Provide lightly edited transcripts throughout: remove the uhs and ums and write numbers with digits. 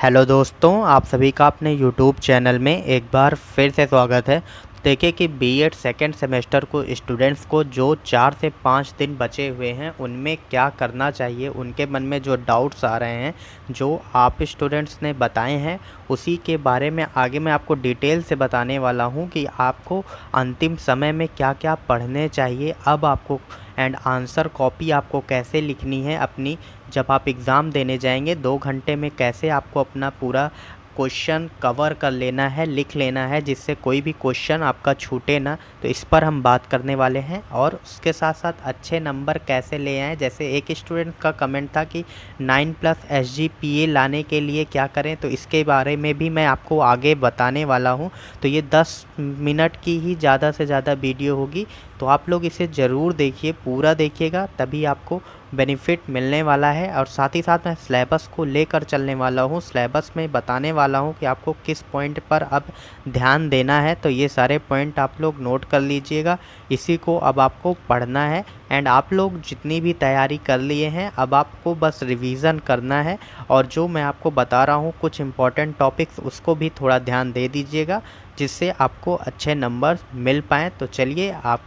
Hello दोस्तों, आप सभी का अपने यूट्यूब चैनल में एक बार फिर से स्वागत है। देखिए कि बीएड सेकेंड सेमेस्टर को स्टूडेंट्स को जो 4 से 5 दिन बचे हुए हैं उनमें क्या करना चाहिए, उनके मन में जो डाउट्स आ रहे हैं, जो आप स्टूडेंट्स ने बताए हैं, उसी के बारे में आगे मैं आपको डिटेल से बताने वाला हूं कि आपको अंतिम समय में क्या क्या पढ़ने चाहिए। अब आपको एंड आंसर कॉपी आपको कैसे लिखनी है अपनी, जब आप एग्ज़ाम देने जाएंगे 2 घंटे में कैसे आपको अपना पूरा क्वेश्चन कवर कर लेना है, लिख लेना है, जिससे कोई भी क्वेश्चन आपका छूटे ना। तो इस पर हम बात करने वाले हैं और उसके साथ साथ अच्छे नंबर कैसे ले आएँ। जैसे एक स्टूडेंट का कमेंट था कि 9+ SGPA लाने के लिए क्या करें, तो इसके बारे में भी मैं आपको आगे बताने वाला हूं। तो ये 10 मिनट की ही ज़्यादा से ज़्यादा वीडियो होगी, तो आप लोग इसे ज़रूर देखिए, पूरा देखिएगा, तभी आपको बेनिफिट मिलने वाला है। और साथ ही साथ मैं सिलेबस को लेकर चलने वाला हूँ, सिलेबस में बताने वाला हूँ कि आपको किस पॉइंट पर अब ध्यान देना है। तो ये सारे पॉइंट आप लोग नोट कर लीजिएगा, इसी को अब आपको पढ़ना है। एंड आप लोग जितनी भी तैयारी कर लिए हैं, अब आपको बस रिवीजन करना है। और जो मैं आपको बता रहा हूँ कुछ इम्पॉर्टेंट टॉपिक्स, उसको भी थोड़ा ध्यान दे दीजिएगा, जिससे आपको अच्छे नंबर मिल पाएँ। तो चलिए आप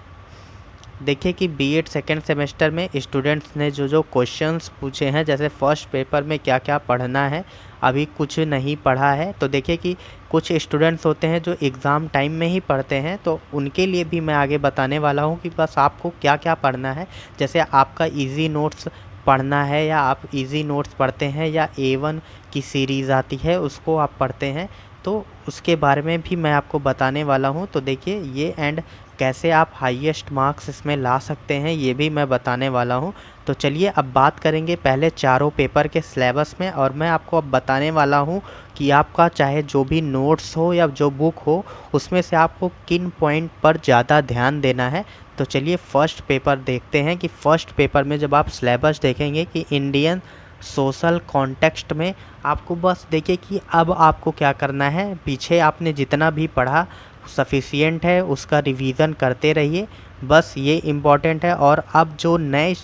देखिए कि बीएड सेकेंड सेमेस्टर में स्टूडेंट्स ने जो जो क्वेश्चंस पूछे हैं, जैसे फर्स्ट पेपर में क्या क्या पढ़ना है, अभी कुछ नहीं पढ़ा है। तो देखिए कि कुछ स्टूडेंट्स होते हैं जो एग्ज़ाम टाइम में ही पढ़ते हैं, तो उनके लिए भी मैं आगे बताने वाला हूं कि बस आपको क्या क्या पढ़ना है। जैसे आपका इजी नोट्स पढ़ना है, या आप इजी नोट्स पढ़ते हैं, या A1 की सीरीज़ आती है उसको आप पढ़ते हैं, तो उसके बारे में भी मैं आपको बताने वाला हूं। तो देखिए ये एंड कैसे आप हाईएस्ट मार्क्स इसमें ला सकते हैं, ये भी मैं बताने वाला हूं। तो चलिए अब बात करेंगे पहले चारों पेपर के सिलेबस में, और मैं आपको अब बताने वाला हूं कि आपका चाहे जो भी नोट्स हो या जो बुक हो, उसमें से आपको किन पॉइंट पर ज़्यादा ध्यान देना है। तो चलिए फर्स्ट पेपर देखते हैं कि फर्स्ट पेपर में जब आप सिलेबस देखेंगे कि इंडियन सोशल कॉन्टेक्स्ट में, आपको बस देखिए कि अब आपको क्या करना है। पीछे आपने जितना भी पढ़ा सफिशिएंट है, उसका रिवीजन करते रहिए, बस ये इम्पॉर्टेंट है। और अब जो नए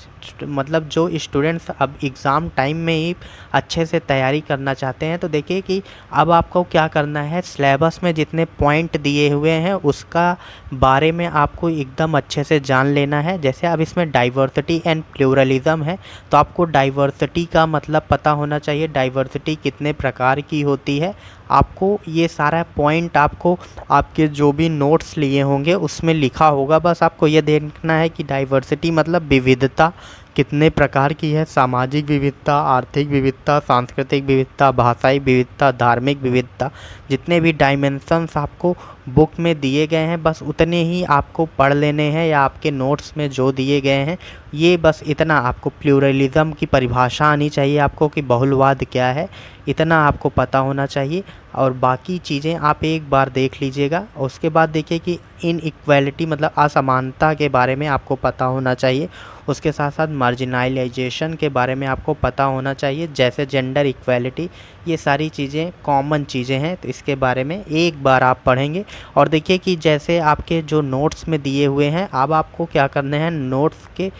मतलब जो स्टूडेंट्स अब एग्ज़ाम टाइम में ही अच्छे से तैयारी करना चाहते हैं, तो देखिए कि अब आपको क्या करना है, सिलेबस में जितने पॉइंट दिए हुए हैं उसका बारे में आपको एकदम अच्छे से जान लेना है। जैसे अब इसमें डाइवर्सिटी एंड प्लूरलिज्म है, तो आपको डाइवर्सिटी का मतलब पता होना चाहिए, डाइवर्सिटी कितने प्रकार की होती है। आपको ये सारा पॉइंट आपको आपके जो भी नोट्स लिए होंगे उसमें लिखा होगा। बस आपको ये देखना है कि डाइवर्सिटी मतलब विविधता कितने प्रकार की है, सामाजिक विविधता, आर्थिक विविधता, सांस्कृतिक विविधता, भाषाई विविधता, धार्मिक विविधता, जितने भी डायमेंशंस आपको बुक में दिए गए हैं बस उतने ही आपको पढ़ लेने हैं, या आपके नोट्स में जो दिए गए हैं ये बस इतना। आपको प्लूरलिज्म की परिभाषा आनी चाहिए आपको कि बहुलवाद क्या है, इतना आपको पता होना चाहिए। और बाकी चीज़ें आप एक बार देख लीजिएगा। उसके बाद देखिए कि इनइक्वालिटी मतलब असमानता के बारे में आपको पता होना चाहिए। उसके साथ साथ मार्जिनलाइजेशन के बारे में आपको पता होना चाहिए, जैसे जेंडर इक्वालिटी, ये सारी चीज़ें कॉमन चीज़ें हैं, तो इसके बारे में एक बार आप पढ़ेंगे। और देखिए कि जैसे आपके जो नोट्स में दिए हुए हैं, अब आपको क्या करना है, नोट्स के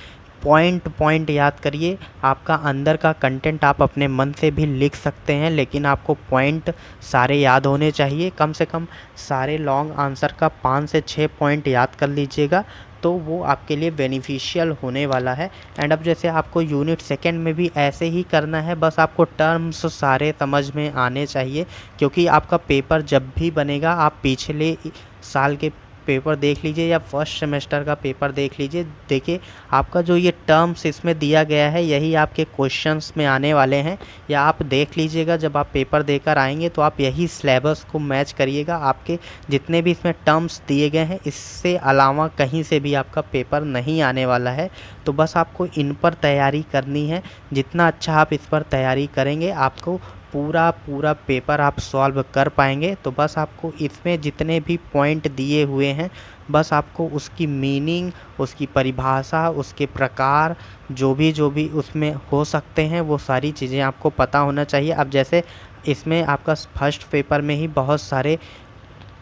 पॉइंट पॉइंट याद करिए। आपका अंदर का कंटेंट आप अपने मन से भी लिख सकते हैं, लेकिन आपको पॉइंट सारे याद होने चाहिए। कम से कम सारे लॉन्ग आंसर का 5 से 6 पॉइंट याद कर लीजिएगा, तो वो आपके लिए बेनिफिशियल होने वाला है। एंड अब जैसे आपको यूनिट सेकंड में भी ऐसे ही करना है, बस आपको टर्म्स सारे समझ में आने चाहिए, क्योंकि आपका पेपर जब भी बनेगा आप पिछले साल के पेपर देख लीजिए या फर्स्ट सेमेस्टर का पेपर देख लीजिए। देखिए आपका जो ये टर्म्स इसमें दिया गया है यही आपके क्वेश्चंस में आने वाले हैं, या आप देख लीजिएगा जब आप पेपर देकर आएंगे तो आप यही सिलेबस को मैच करिएगा। आपके जितने भी इसमें टर्म्स दिए गए हैं इससे अलावा कहीं से भी आपका पेपर नहीं आने वाला है। तो बस आपको इन पर तैयारी करनी है, जितना अच्छा आप इस पर तैयारी करेंगे आपको पूरा पेपर आप सॉल्व कर पाएंगे। तो बस आपको इसमें जितने भी पॉइंट दिए हुए हैं बस आपको उसकी मीनिंग, उसकी परिभाषा, उसके प्रकार, जो भी उसमें हो सकते हैं वो सारी चीज़ें आपको पता होना चाहिए। अब जैसे इसमें आपका फर्स्ट पेपर में ही बहुत सारे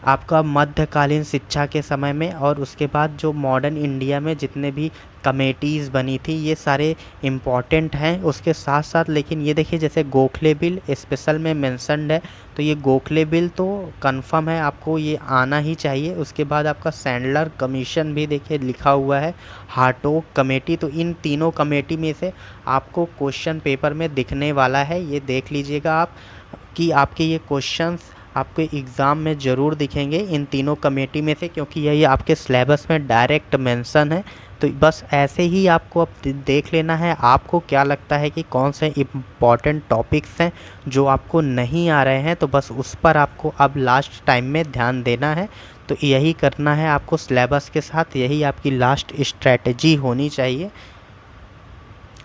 आपका मध्यकालीन शिक्षा के समय में, और उसके बाद जो मॉडर्न इंडिया में जितने भी कमेटीज़ बनी थी ये सारे इम्पॉर्टेंट हैं। उसके साथ साथ लेकिन ये देखिए जैसे गोखले बिल स्पेशल में मेंशन्ड है, तो ये गोखले बिल तो कंफर्म है, आपको ये आना ही चाहिए। उसके बाद आपका सैंडलर कमीशन भी देखिए लिखा हुआ है, हार्टोग कमेटी, तो इन तीनों कमेटी में से आपको क्वेश्चन पेपर में दिखने वाला है। ये देख लीजिएगा आप कि आपके ये क्वेश्चंस आपके एग्ज़ाम में ज़रूर दिखेंगे इन तीनों कमेटी में से, क्योंकि यही आपके सिलेबस में डायरेक्ट मेंशन है। तो बस ऐसे ही आपको अब देख लेना है आपको क्या लगता है कि कौन से इम्पॉर्टेंट टॉपिक्स हैं जो आपको नहीं आ रहे हैं, तो बस उस पर आपको अब लास्ट टाइम में ध्यान देना है। तो यही करना है आपको सिलेबस के साथ, यही आपकी लास्ट स्ट्रैटेजी होनी चाहिए।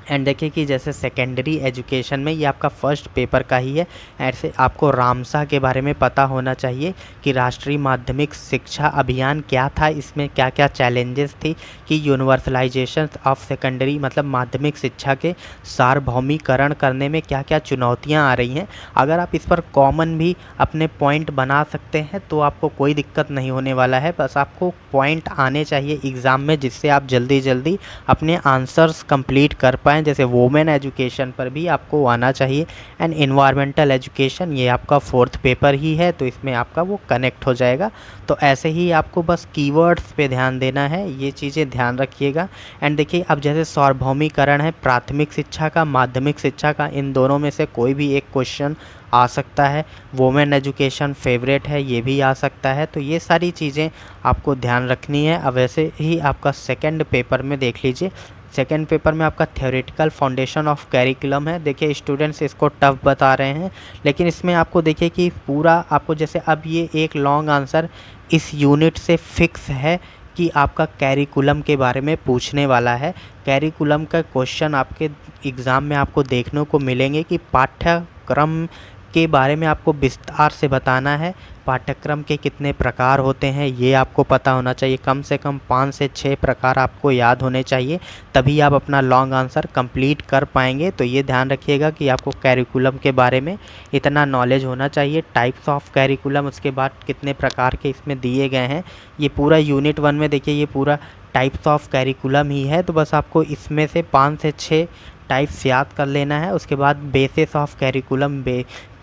एंड देखिए कि जैसे सेकेंडरी एजुकेशन में ये आपका फर्स्ट पेपर का ही है, ऐसे आपको रामसा के बारे में पता होना चाहिए कि राष्ट्रीय माध्यमिक शिक्षा अभियान क्या था, इसमें क्या क्या चैलेंजेस थी, कि यूनिवर्सलाइजेशन ऑफ सेकेंडरी मतलब माध्यमिक शिक्षा के सार्वभौमिकरण करने में क्या क्या चुनौतियां आ रही हैं। अगर आप इस पर कॉमन भी अपने पॉइंट बना सकते हैं तो आपको कोई दिक्कत नहीं होने वाला है, बस आपको पॉइंट आने चाहिए एग्ज़ाम में जिससे आप जल्दी जल्दी अपने आंसर्स कंप्लीट कर पाएँ। जैसे वोमेन एजुकेशन पर भी आपको आना चाहिए। एंड इन्वायरमेंटल एजुकेशन ये आपका फोर्थ पेपर ही है, तो इसमें आपका वो कनेक्ट हो जाएगा। तो ऐसे ही आपको बस कीवर्ड्स पे ध्यान देना है, ये चीज़ें ध्यान रखिएगा। एंड देखिए अब जैसे सार्वभौमिकरण है प्राथमिक शिक्षा का, माध्यमिक शिक्षा का, इन दोनों में से कोई भी एक क्वेश्चन आ सकता है। वोमेन एजुकेशन फेवरेट है, ये भी आ सकता है। तो ये सारी चीज़ें आपको ध्यान रखनी है। अब वैसे ही आपका सेकंड पेपर में देख लीजिए, सेकेंड पेपर में आपका थ्योरेटिकल फाउंडेशन ऑफ कैरिकुलम है। देखिए स्टूडेंट्स इसको टफ बता रहे हैं, लेकिन इसमें आपको देखिए कि पूरा आपको जैसे अब ये एक लॉन्ग आंसर इस यूनिट से फिक्स है कि आपका कैरिकुलम के बारे में पूछने वाला है। कैरिकुलम का क्वेश्चन आपके एग्ज़ाम में आपको देखने को मिलेंगे कि पाठ्यक्रम के बारे में आपको विस्तार से बताना है। पाठ्यक्रम के कितने प्रकार होते हैं ये आपको पता होना चाहिए, कम से कम 5 से 6 प्रकार आपको याद होने चाहिए, तभी आप अपना लॉन्ग आंसर कंप्लीट कर पाएंगे। तो ये ध्यान रखिएगा कि आपको कैरिकुलम के बारे में इतना नॉलेज होना चाहिए। टाइप्स ऑफ कैरिकुलम, उसके बाद कितने प्रकार के इसमें दिए गए हैं, ये पूरा यूनिट 1 में देखिए ये पूरा टाइप्स ऑफ कैरिकुलम ही है। तो बस आपको इसमें से 5 से 6 टाइप्स याद कर लेना है। उसके बाद बेसिस ऑफ कैरिकुलम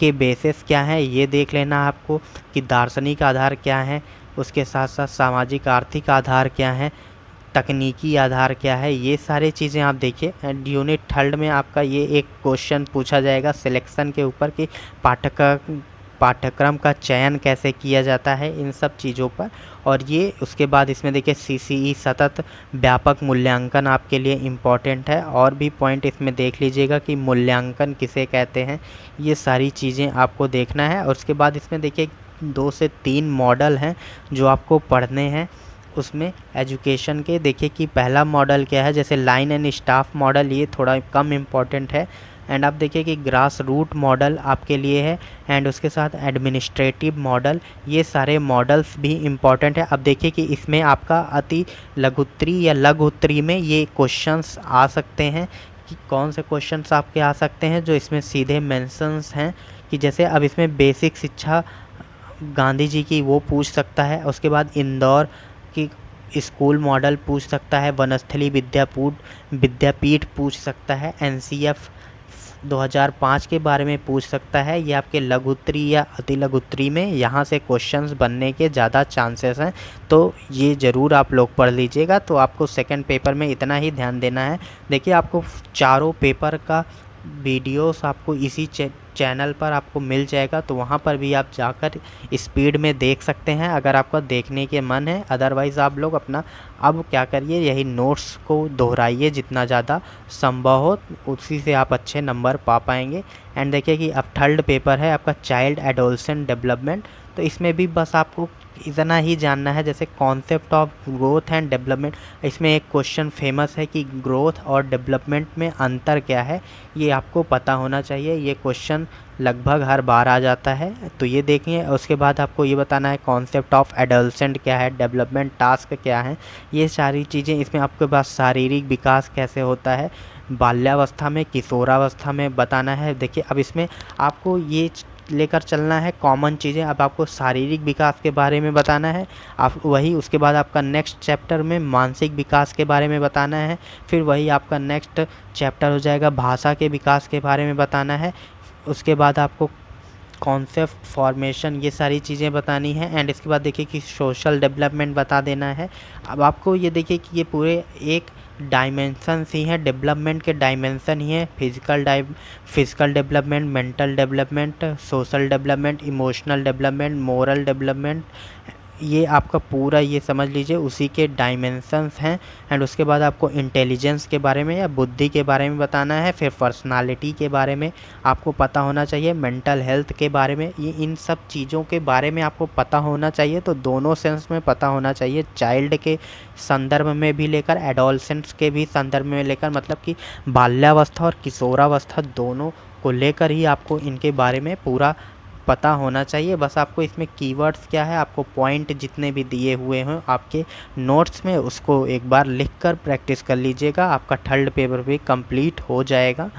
के बेसिस क्या है ये देख लेना है आपको, कि दार्शनिक आधार क्या है, उसके साथ साथ सामाजिक आर्थिक आधार क्या है, तकनीकी आधार क्या है, ये सारी चीज़ें आप देखिए। एंड यूनिट थर्ड में आपका ये एक क्वेश्चन पूछा जाएगा सिलेक्शन के ऊपर कि पाठ्यक्रम का चयन कैसे किया जाता है, इन सब चीज़ों पर। और ये उसके बाद इसमें देखिए सीसीई सतत व्यापक मूल्यांकन आपके लिए इम्पॉर्टेंट है, और भी पॉइंट इसमें देख लीजिएगा कि मूल्यांकन किसे कहते हैं, ये सारी चीज़ें आपको देखना है। और उसके बाद इसमें देखिए 2 से 3 मॉडल हैं जो आपको पढ़ने हैं उसमें एजुकेशन के। देखिए कि पहला मॉडल क्या है, जैसे लाइन एंड स्टाफ मॉडल, ये थोड़ा कम इम्पॉर्टेंट है। एंड आप देखिए कि ग्रास रूट मॉडल आपके लिए है, एंड उसके साथ एडमिनिस्ट्रेटिव मॉडल, ये सारे मॉडल्स भी इम्पॉर्टेंट है। अब देखिए कि इसमें आपका अति लघुत्तरी या लघु उत्तरी में ये क्वेश्चंस आ सकते हैं, कि कौन से क्वेश्चंस आपके आ सकते हैं जो इसमें सीधे मेंशंस हैं, कि जैसे अब इसमें बेसिक शिक्षा गांधी जी की वो पूछ सकता है। उसके बाद इंदौर की स्कूल मॉडल पूछ सकता है, वनस्थली विद्यापीठ पूछ सकता है, एनसीएफ 2005 के बारे में पूछ सकता है। ये आपके लघुत्तरी या अति लघुत्तरी में यहाँ से क्वेश्चंस बनने के ज़्यादा चांसेस हैं, तो ये ज़रूर आप लोग पढ़ लीजिएगा। तो आपको सेकंड पेपर में इतना ही ध्यान देना है। देखिए आपको चारों पेपर का वीडियोस आपको इसी चैनल पर आपको मिल जाएगा, तो वहाँ पर भी आप जाकर स्पीड में देख सकते हैं अगर आपका देखने के मन है। अदरवाइज़ आप लोग अपना अब क्या करिए, यही नोट्स को दोहराइए जितना ज़्यादा संभव हो, उसी से आप अच्छे नंबर पा पाएंगे। एंड देखिए कि अब थर्ड पेपर है आपका चाइल्ड एडोलसेंट डेवलपमेंट, तो इसमें भी बस आपको इतना ही जानना है, जैसे concept of growth and development. इसमें एक क्वेश्चन फेमस है कि ग्रोथ और डेवलपमेंट में अंतर क्या है, ये आपको पता होना चाहिए। ये क्वेश्चन लगभग हर बार आ जाता है, तो ये देखिए। उसके बाद आपको ये बताना है कॉन्सेप्ट ऑफ एडोलसेंट क्या है, डेवलपमेंट टास्क क्या है, ये सारी चीज़ें। इसमें आपके पास शारीरिक विकास कैसे होता है बाल्यावस्था में, किशोरावस्था में बताना है। देखिए अब इसमें आपको ये लेकर चलना है कॉमन चीज़ें। अब आपको शारीरिक विकास के बारे में बताना है, आप वही उसके बाद आपका नेक्स्ट चैप्टर में मानसिक विकास के बारे में बताना है, फिर वही आपका नेक्स्ट चैप्टर हो जाएगा भाषा के विकास के बारे में बताना है, उसके बाद आपको कॉन्सेप्ट फॉर्मेशन ये सारी चीज़ें बतानी है, एंड इसके बाद देखिए कि सोशल डेवलपमेंट बता देना है। अब आपको ये देखिए कि ये पूरे एक डायमेंशंस ही हैं, डेवलपमेंट के डायमेंशन ही हैं, physical development, mental development, social development, emotional development, moral development, ये आपका पूरा ये समझ लीजिए उसी के डायमेंशंस हैं। एंड उसके बाद आपको इंटेलिजेंस के बारे में या बुद्धि के बारे में बताना है, फिर पर्सनालिटी के बारे में आपको पता होना चाहिए, मेंटल हेल्थ के बारे में, ये इन सब चीज़ों के बारे में आपको पता होना चाहिए। तो दोनों सेंस में पता होना चाहिए, चाइल्ड के संदर्भ में भी लेकर एडोलसेंट्स के भी संदर्भ में लेकर, मतलब कि बाल्यावस्था और किशोरावस्था दोनों को लेकर ही आपको इनके बारे में पूरा पता होना चाहिए। बस आपको इसमें कीवर्ड्स क्या है, आपको पॉइंट जितने भी दिए हुए हैं आपके नोट्स में उसको एक बार लिखकर प्रैक्टिस कर लीजिएगा, आपका थर्ड पेपर भी कंप्लीट हो जाएगा।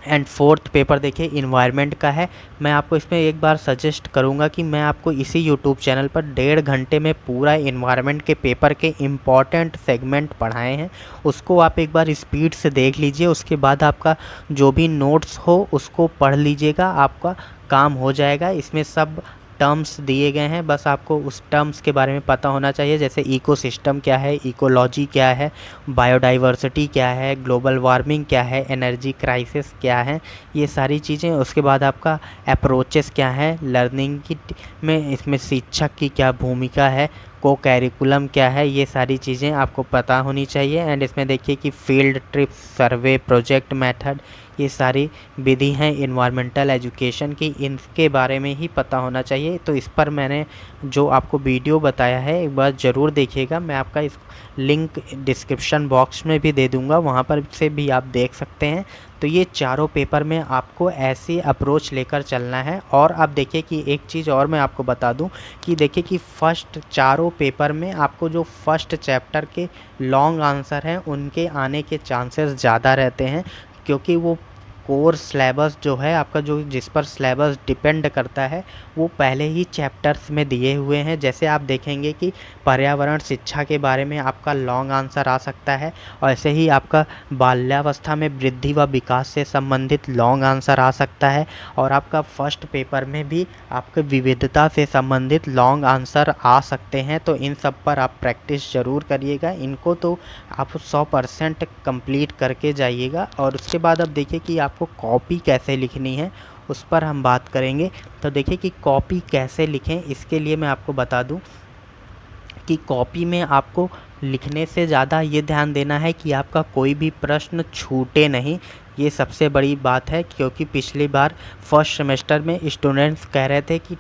एंड फोर्थ पेपर देखिए इन्वायरमेंट का है। मैं आपको इसमें एक बार सजेस्ट करूंगा कि मैं आपको इसी यूट्यूब चैनल पर 1.5 घंटे में पूरा इन्वायरमेंट के पेपर के इम्पॉर्टेंट सेगमेंट पढ़ाए हैं, उसको आप एक बार स्पीड से देख लीजिए, उसके बाद आपका जो भी नोट्स हो उसको पढ़ लीजिएगा, आपका काम हो जाएगा। इसमें सब टर्म्स दिए गए हैं, बस आपको उस टर्म्स के बारे में पता होना चाहिए, जैसे इकोसिस्टम क्या है, इकोलॉजी क्या है, बायोडाइवर्सिटी क्या है, ग्लोबल वार्मिंग क्या है, एनर्जी क्राइसिस क्या है, ये सारी चीज़ें। उसके बाद आपका अप्रोचेस क्या है लर्निंग की में, इसमें शिक्षक की क्या भूमिका है, को कैरिकुलम क्या है, ये सारी चीज़ें आपको पता होनी चाहिए। एंड इसमें देखिए कि फील्ड ट्रिप, सर्वे, प्रोजेक्ट मेथड, ये सारी विधि हैं इन्वायरमेंटल एजुकेशन की, इनके बारे में ही पता होना चाहिए। तो इस पर मैंने जो आपको वीडियो बताया है एक बार ज़रूर देखिएगा, मैं आपका इस लिंक डिस्क्रिप्शन बॉक्स में भी दे दूँगा, वहाँ पर से भी आप देख सकते हैं। तो ये चारों पेपर में आपको ऐसी अप्रोच लेकर चलना है। और आप देखिए कि एक चीज़ और मैं आपको बता दूं कि देखिए कि फर्स्ट चारों पेपर में आपको जो फर्स्ट चैप्टर के लॉन्ग आंसर हैं उनके आने के चांसेस ज़्यादा रहते हैं, क्योंकि वो कोर सिलेबस जो है आपका, जो जिस पर सिलेबस डिपेंड करता है वो पहले ही चैप्टर्स में दिए हुए हैं। जैसे आप देखेंगे कि पर्यावरण शिक्षा के बारे में आपका लॉन्ग आंसर आ सकता है, और ऐसे ही आपका बाल्यावस्था में वृद्धि व विकास से संबंधित लॉन्ग आंसर आ सकता है, और आपका फर्स्ट पेपर में भी आपके विविधता से संबंधित लॉन्ग आंसर आ सकते हैं। तो इन सब पर आप प्रैक्टिस ज़रूर करिएगा, इनको तो आप 100% कंप्लीट करके जाइएगा। और उसके बाद अब देखिए कि आपको कॉपी कैसे लिखनी है उस पर हम बात करेंगे। तो देखिए कि कॉपी कैसे लिखें, इसके लिए मैं आपको बता दूं कि कॉपी में आपको लिखने से ज़्यादा ये ध्यान देना है कि आपका कोई भी प्रश्न छूटे नहीं, ये सबसे बड़ी बात है। क्योंकि पिछली बार फर्स्ट सेमेस्टर में स्टूडेंट्स कह रहे थे कि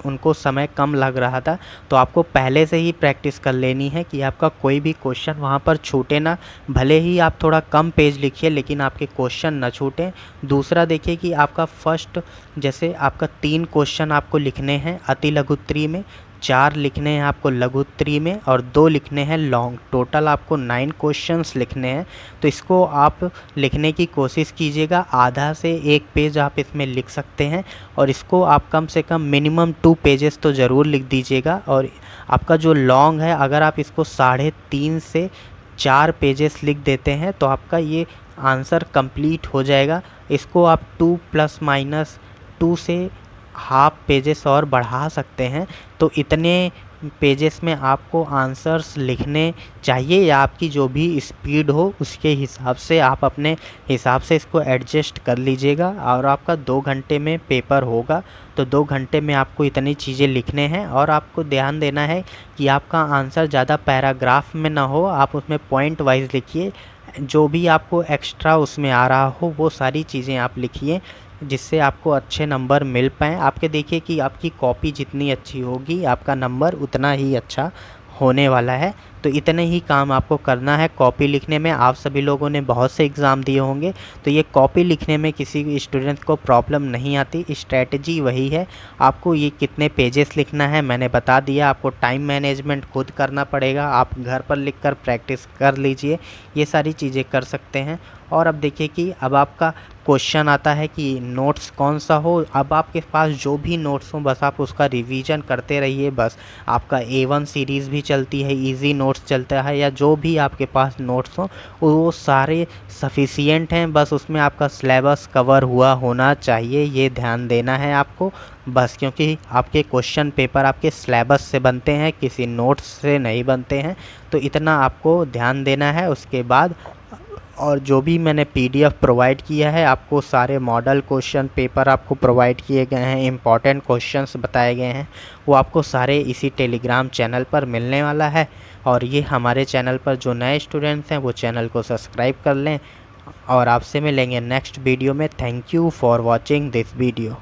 उनको समय कम लग रहा था, तो आपको पहले से ही प्रैक्टिस कर लेनी है कि आपका कोई भी क्वेश्चन वहाँ पर छूटे ना, भले ही आप थोड़ा कम पेज लिखिए लेकिन आपके क्वेश्चन ना छूटें। दूसरा देखिए कि आपका फर्स्ट, जैसे आपका 3 क्वेश्चन आपको लिखने हैं अति लघुत्तरी में, 4 लिखने हैं आपको लघुत्तरी में, और 2 लिखने हैं लॉन्ग, टोटल आपको 9 क्वेश्चंस लिखने हैं। तो इसको आप लिखने की कोशिश कीजिएगा, आधा से 1 पेज आप इसमें लिख सकते हैं, और इसको आप कम से कम मिनिमम 2 पेजेस तो ज़रूर लिख दीजिएगा। और आपका जो लॉन्ग है, अगर आप इसको 3.5 से 4 पेजेस लिख देते हैं तो आपका ये आंसर कंप्लीट हो जाएगा। इसको आप 2 ± 2 से हाफ पेजेस और बढ़ा सकते हैं। तो इतने पेजेस में आपको आंसर्स लिखने चाहिए, या आपकी जो भी स्पीड हो उसके हिसाब से आप अपने हिसाब से इसको एडजस्ट कर लीजिएगा। और आपका 2 घंटे में पेपर होगा, तो 2 घंटे में आपको इतनी चीज़ें लिखने हैं। और आपको ध्यान देना है कि आपका आंसर ज़्यादा पैराग्राफ में ना हो, आप उसमें पॉइंट वाइज लिखिए, जो भी आपको एक्स्ट्रा उसमें आ रहा हो वो सारी चीज़ें आप लिखिए, जिससे आपको अच्छे नंबर मिल पाएँ। आपके देखिए कि आपकी कॉपी जितनी अच्छी होगी आपका नंबर उतना ही अच्छा होने वाला है। तो इतने ही काम आपको करना है कॉपी लिखने में। आप सभी लोगों ने बहुत से एग्ज़ाम दिए होंगे, तो ये कॉपी लिखने में किसी भी स्टूडेंट को प्रॉब्लम नहीं आती। स्ट्रैटेजी वही है, आपको ये कितने पेजेस लिखना है मैंने बता दिया, आपको टाइम मैनेजमेंट खुद करना पड़ेगा, आप घर पर लिखकर प्रैक्टिस कर लीजिए, ये सारी चीज़ें कर सकते हैं। और अब देखिए कि अब आपका क्वेश्चन आता है कि नोट्स कौन सा हो। अब आपके पास जो भी नोट्स हो बस आप उसका रिवीजन करते रहिए। बस आपका A1 सीरीज़ भी चलती है, इजी नोट्स चलता है, या जो भी आपके पास नोट्स हो वो सारे सफिशिएंट हैं। बस उसमें आपका सिलेबस कवर हुआ होना चाहिए, ये ध्यान देना है आपको बस, क्योंकि आपके क्वेश्चन पेपर आपके सिलेबस से बनते हैं, किसी नोट्स से नहीं बनते हैं। तो इतना आपको ध्यान देना है। उसके बाद और जो भी मैंने PDF प्रोवाइड किया है आपको, सारे मॉडल क्वेश्चन पेपर आपको प्रोवाइड किए गए हैं, इम्पॉर्टेंट क्वेश्चंस बताए गए हैं, वो आपको सारे इसी टेलीग्राम चैनल पर मिलने वाला है। और ये हमारे चैनल पर जो नए स्टूडेंट्स हैं वो चैनल को सब्सक्राइब कर लें। और आपसे मिलेंगे नेक्स्ट वीडियो में। Thank you for watching this video.